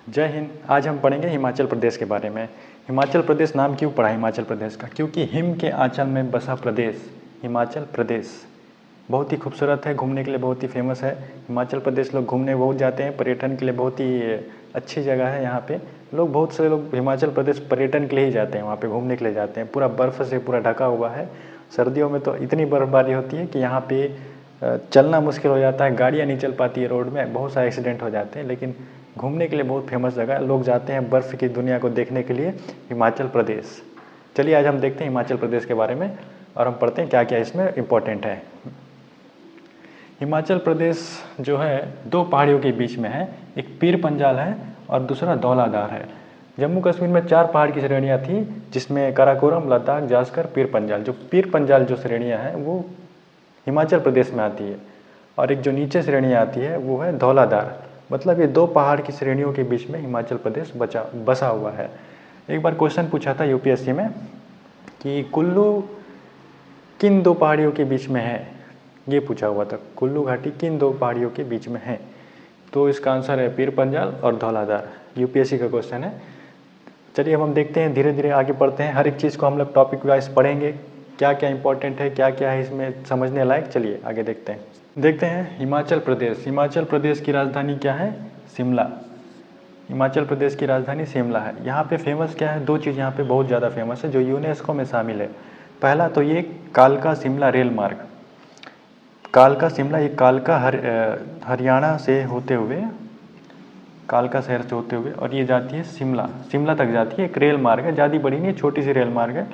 जय हिंद। आज हम पढ़ेंगे हिमाचल प्रदेश के बारे में। हिमाचल प्रदेश नाम क्यों पड़ा हिमाचल प्रदेश का? क्योंकि हिम के आंचल में बसा प्रदेश हिमाचल प्रदेश बहुत ही खूबसूरत है, घूमने के लिए बहुत ही फेमस है। हिमाचल प्रदेश लोग घूमने बहुत जाते हैं, पर्यटन के लिए बहुत ही अच्छी जगह है। यहाँ पे लोग, बहुत सारे लोग हिमाचल प्रदेश पर्यटन के लिए ही जाते हैं, वहाँ पे घूमने के लिए जाते हैं। पूरा बर्फ़ से पूरा ढका हुआ है। सर्दियों में तो इतनी बर्फबारी होती है कि यहाँ पे चलना मुश्किल हो जाता है, गाड़ियाँ नहीं चल पाती है रोड में, बहुत सारे एक्सीडेंट हो जाते हैं। लेकिन घूमने के लिए बहुत फेमस जगह है, लोग जाते हैं बर्फ़ की दुनिया को देखने के लिए हिमाचल प्रदेश। चलिए आज हम देखते हैं हिमाचल प्रदेश के बारे में और हम पढ़ते हैं क्या क्या इसमें इम्पोर्टेंट है। हिमाचल प्रदेश जो है दो पहाड़ियों के बीच में है, एक पीर पंजाल है और दूसरा धौलाधार है। जम्मू कश्मीर में 4 पहाड़ की श्रेणियाँ थी, जिसमें काराकोरम, लद्दाख, जास्कर, पीर पंजाल। जो पीर पंजाल जो श्रेणियाँ हैं वो हिमाचल प्रदेश में आती है और एक जो नीचे श्रेणी आती है वो है धौलाधार। मतलब ये दो पहाड़ की श्रेणियों के बीच में हिमाचल प्रदेश बसा हुआ है। एक बार क्वेश्चन पूछा था यूपीएससी में कि कुल्लू किन दो पहाड़ियों के बीच में है, ये पूछा हुआ था। कुल्लू घाटी किन दो पहाड़ियों के बीच में है? तो इसका आंसर है पीर पंजाल और धौलाधार। यूपीएससी का क्वेश्चन है। चलिए अब हम देखते हैं, धीरे धीरे आगे बढ़ते हैं। हर एक चीज़ को हम लोग टॉपिक वाइज पढ़ेंगे, क्या क्या इंपॉर्टेंट है, क्या क्या है इसमें समझने लायक। चलिए आगे देखते हैं हिमाचल प्रदेश। हिमाचल प्रदेश की राजधानी क्या है? शिमला। हिमाचल प्रदेश की राजधानी शिमला है। यहाँ पे फेमस क्या है? 2 चीज़ यहाँ पे बहुत ज़्यादा फेमस है जो यूनेस्को में शामिल है। पहला तो ये कालका शिमला रेल मार्ग। कालका शिमला, ये कालका हरियाणा से होते हुए, कालका शहर से होते हुए, और ये जाती है शिमला तक जाती है। एक रेल मार्ग है, ज़्यादा बड़ी नहीं, छोटी सी रेल मार्ग है।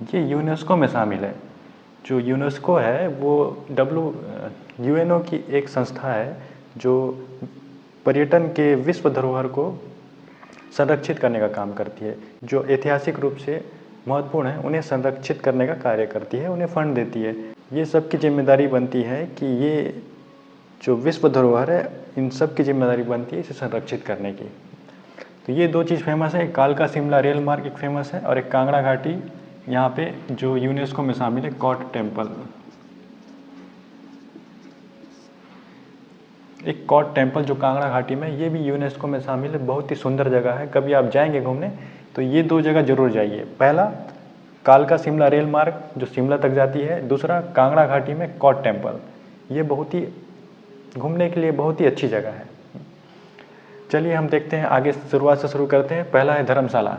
ये यूनेस्को में शामिल है। जो यूनेस्को है वो यूएनओ की एक संस्था है जो पर्यटन के विश्व धरोहर को संरक्षित करने का काम करती है। जो ऐतिहासिक रूप से महत्वपूर्ण है उन्हें संरक्षित करने का कार्य करती है, उन्हें फंड देती है। ये सबकी जिम्मेदारी बनती है कि ये जो विश्व धरोहर है, इन सब की जिम्मेदारी बनती है इसे संरक्षित करने की। तो ये 2 चीज़ फेमस है, कालका शिमला रेल मार्ग एक फेमस है और एक कांगड़ा घाटी यहाँ पे जो यूनेस्को में शामिल है, कॉट टेम्पल। एक कॉट टेम्पल जो कांगड़ा घाटी में, ये भी यूनेस्को में शामिल है। बहुत ही सुंदर जगह है, कभी आप जाएंगे घूमने तो ये 2 जगह जरूर जाइए। पहला कालका शिमला रेल मार्ग जो शिमला तक जाती है, दूसरा कांगड़ा घाटी में कॉट टेम्पल। ये बहुत ही घूमने के लिए बहुत ही अच्छी जगह है। चलिए हम देखते हैं आगे, शुरुआत से शुरू करते हैं। पहला है धर्मशाला।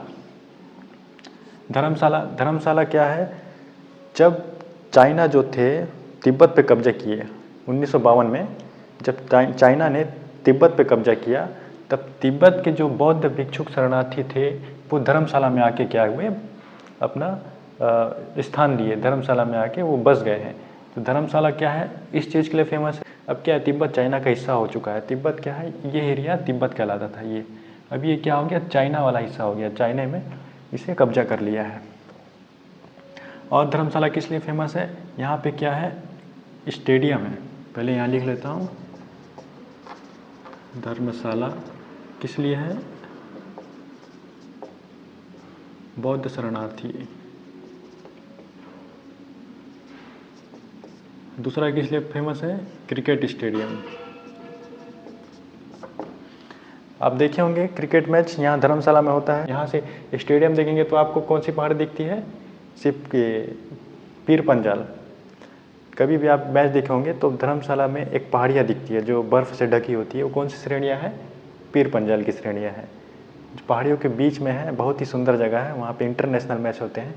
धर्मशाला क्या है? जब चाइना जो थे तिब्बत पे कब्जा किए 1952 में, जब चाइना ने तिब्बत पे कब्जा किया, तब तिब्बत के जो बौद्ध भिक्षुक शरणार्थी थे वो धर्मशाला में आके क्या हुए, अपना स्थान लिए। धर्मशाला में आके वो बस गए हैं। तो धर्मशाला क्या है, इस चीज़ के लिए फेमस है। अब क्या है, तिब्बत चाइना का हिस्सा हो चुका है। तिब्बत क्या है, ये एरिया तिब्बत कहलाता था ये, अब ये क्या हो गया, चाइना वाला हिस्सा हो गया। चाइना में इसे कब्जा कर लिया है। और धर्मशाला किस लिए फेमस है? यहाँ पे क्या है, स्टेडियम है। पहले यहाँ लिख लेता हूँ, धर्मशाला किस लिए है? बौद्ध शरणार्थी। दूसरा किस लिए फेमस है? Cricket stadium. आप देखे होंगे क्रिकेट मैच यहाँ धर्मशाला में होता है। यहाँ से स्टेडियम देखेंगे तो आपको कौन सी पहाड़ दिखती है? सिर्फ के पीर पंजाल। कभी भी आप मैच देखे होंगे तो धर्मशाला में एक पहाड़ियाँ दिखती है जो बर्फ़ से ढकी होती है। वो कौन सी श्रेणियाँ हैं? पीर पंजाल की श्रेणियाँ हैं, जो पहाड़ियों के बीच में है। बहुत ही सुंदर जगह है, वहाँ पे इंटरनेशनल मैच होते हैं।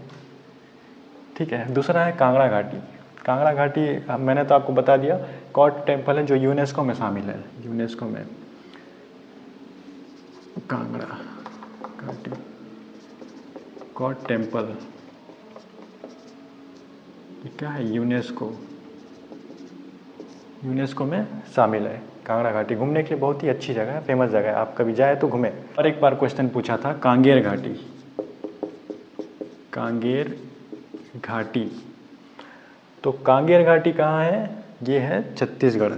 ठीक है। दूसरा है कांगड़ा घाटी। कांगड़ा घाटी मैंने तो आपको बता दिया, कॉट टेम्पल है जो यूनेस्को में शामिल है। यूनेस्को में कांगड़ा घाटी कॉट टेम्पल क्या है, यूनेस्को में शामिल है। कांगड़ा घाटी घूमने के लिए बहुत ही अच्छी जगह है, फेमस जगह है। आप कभी जाए तो घूमें। और एक बार क्वेश्चन पूछा था कांगेर घाटी। कांगेर घाटी, तो कांगेर घाटी कहाँ है? ये है छत्तीसगढ़।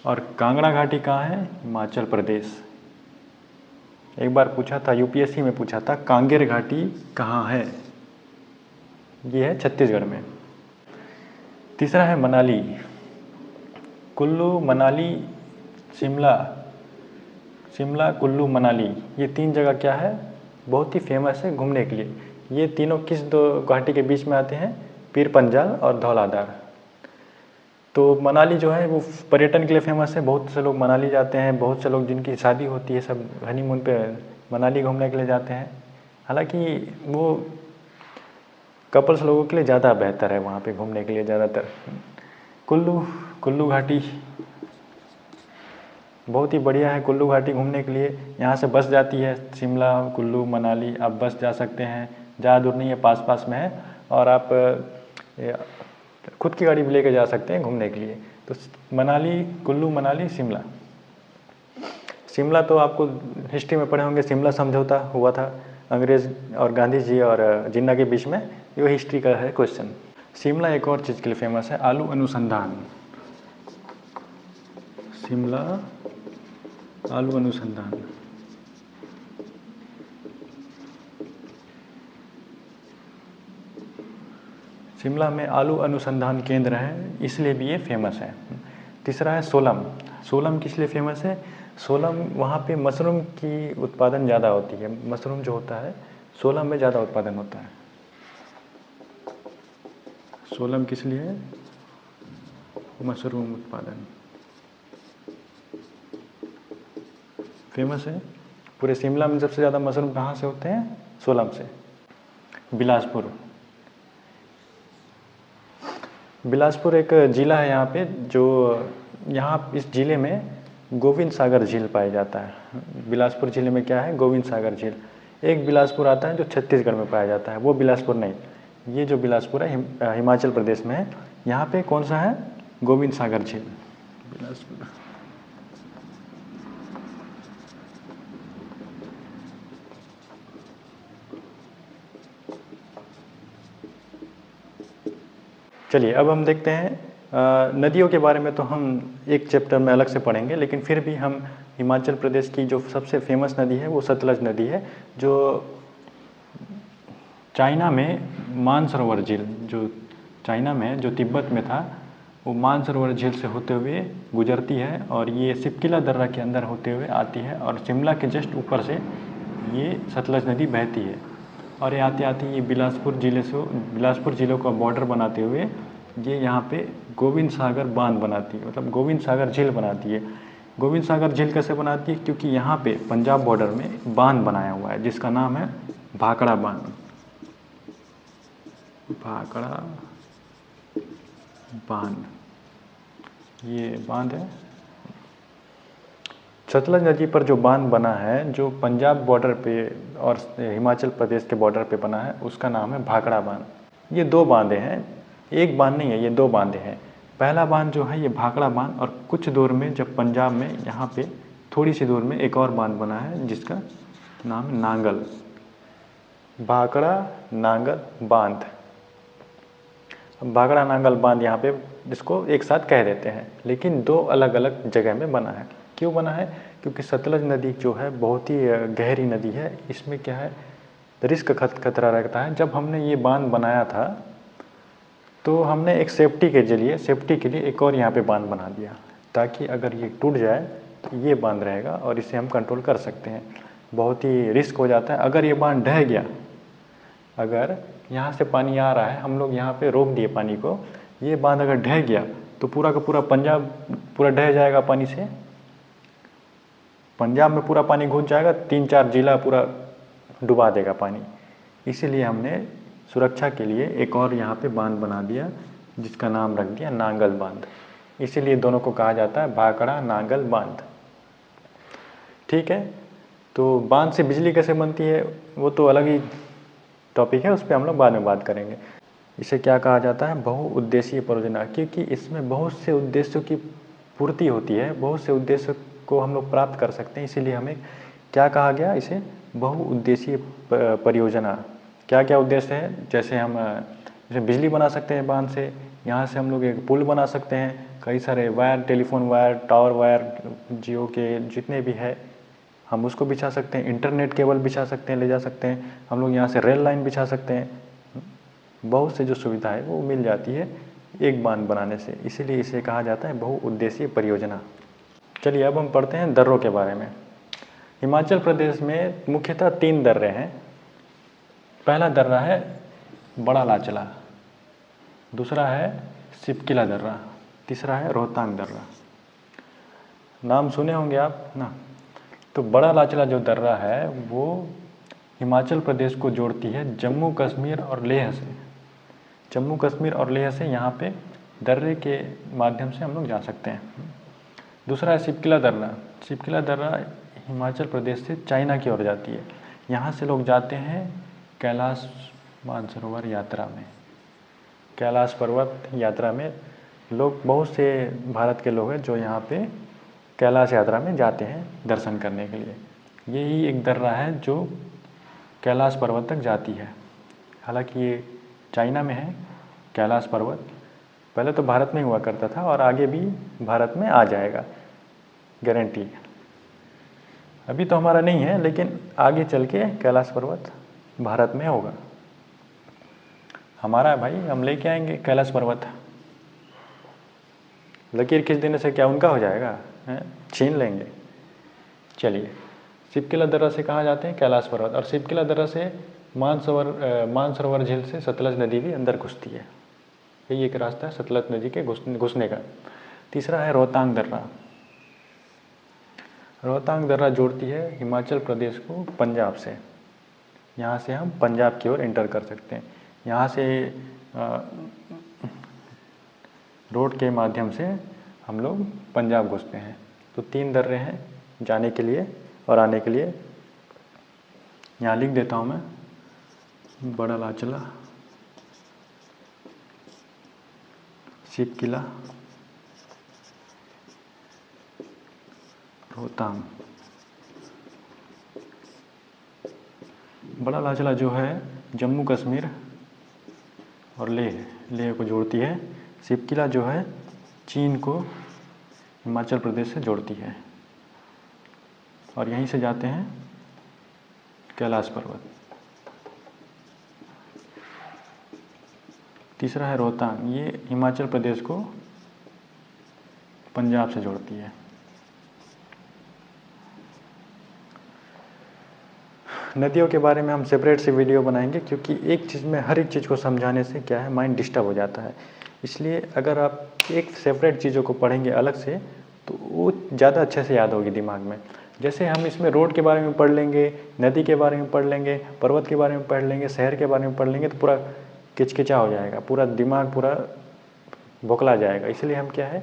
और कांगड़ा घाटी कहाँ है? हिमाचल प्रदेश। एक बार पूछा था, यूपीएससी में पूछा था, कांगेर घाटी कहाँ है? ये है छत्तीसगढ़ में। तीसरा है मनाली। कुल्लू, मनाली, शिमला, शिमला, कुल्लू, मनाली, ये 3 जगह क्या है, बहुत ही फेमस है घूमने के लिए। ये तीनों किस दो घाटी के बीच में आते हैं, पीर पंजाल और धौलाधार। तो मनाली जो है वो पर्यटन के लिए फेमस है, बहुत से लोग मनाली जाते हैं, बहुत से लोग जिनकी शादी होती है सब हनीमून पे मनाली घूमने के लिए जाते हैं। हालांकि वो कपल्स लोगों के लिए ज़्यादा बेहतर है वहाँ पे घूमने के लिए ज़्यादातर। कुल्लू, कुल्लू घाटी बहुत ही बढ़िया है। कुल्लू घाटी घूमने के लिए यहाँ से बस जाती है, शिमला, कुल्लू, मनाली आप बस जा सकते हैं, ज़्यादा दूर नहीं है, पास पास में है। और आप खुद की गाड़ी भी लेके जा सकते हैं घूमने के लिए। तो मनाली, कुल्लू, मनाली, शिमला। शिमला तो आपको हिस्ट्री में पढ़े होंगे, शिमला समझौता हुआ था अंग्रेज़ और गांधी जी और जिन्ना के बीच में, ये हिस्ट्री का है क्वेश्चन। शिमला एक और चीज़ के लिए फेमस है, आलू अनुसंधान। शिमला आलू अनुसंधान। शिमला में आलू अनुसंधान केंद्र है, इसलिए भी ये फेमस है। तीसरा है सोलम। सोलम किस लिए फेमस है, सोलम वहाँ पे मशरूम की उत्पादन ज़्यादा होती है। मशरूम जो होता है सोलम में ज़्यादा उत्पादन होता है। सोलम किस लिए है, मशरूम उत्पादन फेमस है। पूरे शिमला में सबसे ज़्यादा मशरूम कहाँ से होते हैं, सोलम से। बिलासपुर, बिलासपुर एक ज़िला है यहाँ पे, जो यहाँ इस ज़िले में गोविंद सागर झील पाया जाता है। बिलासपुर ज़िले में क्या है, गोविंद सागर झील। एक बिलासपुर आता है जो छत्तीसगढ़ में पाया जाता है, वो बिलासपुर नहीं, ये जो बिलासपुर है हिमाचल प्रदेश में है। यहाँ पे कौन सा है, गोविंद सागर झील, बिलासपुर। चलिए अब हम देखते हैं नदियों के बारे में। तो हम एक चैप्टर में अलग से पढ़ेंगे, लेकिन फिर भी हम हिमाचल प्रदेश की जो सबसे फेमस नदी है वो सतलज नदी है, जो चाइना में मानसरोवर झील, जो चाइना में जो तिब्बत में था, वो मानसरोवर झील से होते हुए गुजरती है और ये सिपकिला दर्रा के अंदर होते हुए आती है और शिमला के जस्ट ऊपर से ये सतलज नदी बहती है। और ये आते आते ये बिलासपुर ज़िले को बॉर्डर बनाते हुए ये यहाँ पे गोविंद सागर बांध बनाती है, मतलब गोविंद सागर झील बनाती है। गोविंद सागर झील कैसे बनाती है, क्योंकि यहाँ पे पंजाब बॉर्डर में बांध बनाया हुआ है जिसका नाम है भाखड़ा बांध। भाखड़ा बांध, ये बांध है। सतलज नदी पर जो बांध बना है, जो पंजाब बॉर्डर पे और हिमाचल प्रदेश के बॉर्डर पे बना है, उसका नाम है भाखड़ा बांध। ये 2 बांधे हैं, एक बांध नहीं है, ये 2 बांधे हैं। पहला बांध जो है ये भाखड़ा बांध, और कुछ दूर में जब पंजाब में यहाँ पे थोड़ी सी दूर में एक और बांध बना है जिसका नाम है नांगल। भाखड़ा नांगल बांध, भाखड़ा नांगल बांध यहाँ पे इसको एक साथ कह देते हैं, लेकिन 2 अलग अलग जगह में बना है। क्यों बना है, क्योंकि सतलज नदी जो है बहुत ही गहरी नदी है, इसमें क्या है रिस्क खतरा रहता है। जब हमने ये बांध बनाया था तो हमने एक सेफ्टी के लिए एक और यहाँ पे बांध बना दिया, ताकि अगर ये टूट जाए तो ये बांध रहेगा और इसे हम कंट्रोल कर सकते हैं। बहुत ही रिस्क हो जाता है अगर ये बांध ढह गया, अगर यहाँ से पानी आ रहा है, हम लोग यहाँ पे रोक दिए पानी को, ये बांध अगर ढह गया तो पूरा का पूरा पंजाब पूरा ढह जाएगा पानी से। पंजाब में पूरा पानी घुस जाएगा, 3-4 जिला पूरा डुबा देगा पानी। इसीलिए हमने सुरक्षा के लिए एक और यहाँ पे बांध बना दिया जिसका नाम रख दिया नांगल बांध। इसीलिए दोनों को कहा जाता है भाखड़ा नांगल बांध। ठीक है, तो बांध से बिजली कैसे बनती है वो तो अलग ही टॉपिक है, उस पर हम लोग बाद में बात करेंगे। इसे क्या कहा जाता है, बहुउद्देशीय परियोजना, क्योंकि इसमें बहुत से उद्देश्यों की पूर्ति होती है, बहुत से उद्देश्य को हम लोग प्राप्त कर सकते हैं। इसीलिए हमें क्या कहा गया, इसे बहुउद्देशीय परियोजना। क्या क्या उद्देश्य है, जैसे हम जैसे बिजली बना सकते हैं बांध से, यहाँ से हम लोग एक पुल बना सकते हैं, कई सारे wire, telephone wire, tower wire, Jio के जितने भी है हम उसको बिछा सकते हैं, इंटरनेट केबल बिछा सकते हैं, ले जा सकते हैं हम लोग, यहाँ से रेल लाइन बिछा सकते हैं। बहुत से जो सुविधा है वो मिल जाती है एक बांध बनाने से, इसीलिए इसे कहा जाता है बहुउद्देशीय परियोजना। चलिए अब हम पढ़ते हैं दर्रों के बारे में। हिमाचल प्रदेश में मुख्यतः 3 दर्रे हैं। पहला दर्रा है बड़ा लाचला, दूसरा है सिपकिला दर्रा, तीसरा है रोहतांग दर्रा। नाम सुने होंगे आप ना। तो बड़ा लाचला जो दर्रा है वो हिमाचल प्रदेश को जोड़ती है जम्मू कश्मीर और लेह से। जम्मू कश्मीर और लेह से यहाँ पे दर्रे के माध्यम से हम लोग जा सकते हैं। दूसरा है सिपकिला दर्रा। सिपकिला दर्रा हिमाचल प्रदेश से चाइना की ओर जाती है। यहाँ से लोग जाते हैं कैलाश मानसरोवर यात्रा में। कैलाश पर्वत यात्रा में लोग, बहुत से भारत के लोग हैं जो यहाँ पे कैलाश यात्रा में जाते हैं दर्शन करने के लिए। यही एक दर्रा है जो कैलाश पर्वत तक जाती है। हालांकि ये चाइना में है कैलाश पर्वत। पहले तो भारत में हुआ करता था और आगे भी भारत में आ जाएगा, गारंटी है। अभी तो हमारा नहीं है, लेकिन आगे चल के कैलाश पर्वत भारत में होगा। हमारा है भाई, हम लेके आएंगे कैलाश पर्वत। लकीर खींच देने से क्या उनका हो जाएगा? छीन लेंगे। चलिए, सिपकिला दर्रा से कहाँ जाते हैं? कैलाश पर्वत। और सिपकिला दर्रा से मानसरोवर झील से सतलज नदी भी अंदर घुसती है। यही एक रास्ता है सतलज नदी के घुसने का। तीसरा है रोहतांग दर्रा। रोहतांग दर्रा जोड़ती है हिमाचल प्रदेश को पंजाब से। यहाँ से हम पंजाब की ओर एंटर कर सकते हैं। यहाँ से रोड के माध्यम से हम लोग पंजाब घुसते हैं। तो 3 दर्रे हैं जाने के लिए और आने के लिए। यहाँ लिख देता हूँ मैं, बड़ा लाचला, सिपकिला, रोहतांग। बड़ा लाचला जो है जम्मू कश्मीर और लेह को जोड़ती है। सिपकिला जो है चीन को हिमाचल प्रदेश से जोड़ती है और यहीं से जाते हैं कैलाश पर्वत। तीसरा है रोहतांग, ये हिमाचल प्रदेश को पंजाब से जोड़ती है। नदियों के बारे में हम सेपरेट से वीडियो बनाएंगे, क्योंकि एक चीज़ में हर एक चीज़ को समझाने से क्या है, माइंड डिस्टर्ब हो जाता है। इसलिए अगर आप एक सेपरेट चीज़ों को पढ़ेंगे अलग से तो वो ज़्यादा अच्छे से याद होगी दिमाग में। जैसे हम इसमें रोड के बारे में पढ़ लेंगे, नदी के बारे में पढ़ लेंगे, पर्वत के बारे में पढ़ लेंगे, शहर के बारे में पढ़ लेंगे तो पूरा किचकिचा हो जाएगा, पूरा दिमाग पूरा बौखला जाएगा। इसलिए हम क्या है,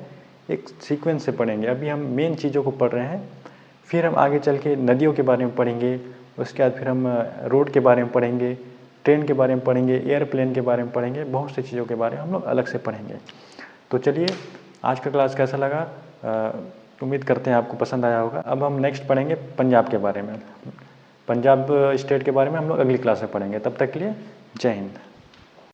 एक सीक्वेंस से पढ़ेंगे। अभी हम मेन चीज़ों को पढ़ रहे हैं, फिर हम आगे चल के नदियों के बारे में पढ़ेंगे, उसके बाद फिर हम रोड के बारे में पढ़ेंगे, ट्रेन के बारे में पढ़ेंगे, एयरप्लेन के बारे में पढ़ेंगे, बहुत सी चीज़ों के बारे में हम लोग अलग से पढ़ेंगे। तो चलिए, आज का क्लास कैसा लगा? उम्मीद करते हैं आपको पसंद आया होगा। अब हम नेक्स्ट पढ़ेंगे पंजाब के बारे में। पंजाब स्टेट के बारे में हम लोग अगली क्लास में पढ़ेंगे। तब तक के लिए जय हिंद।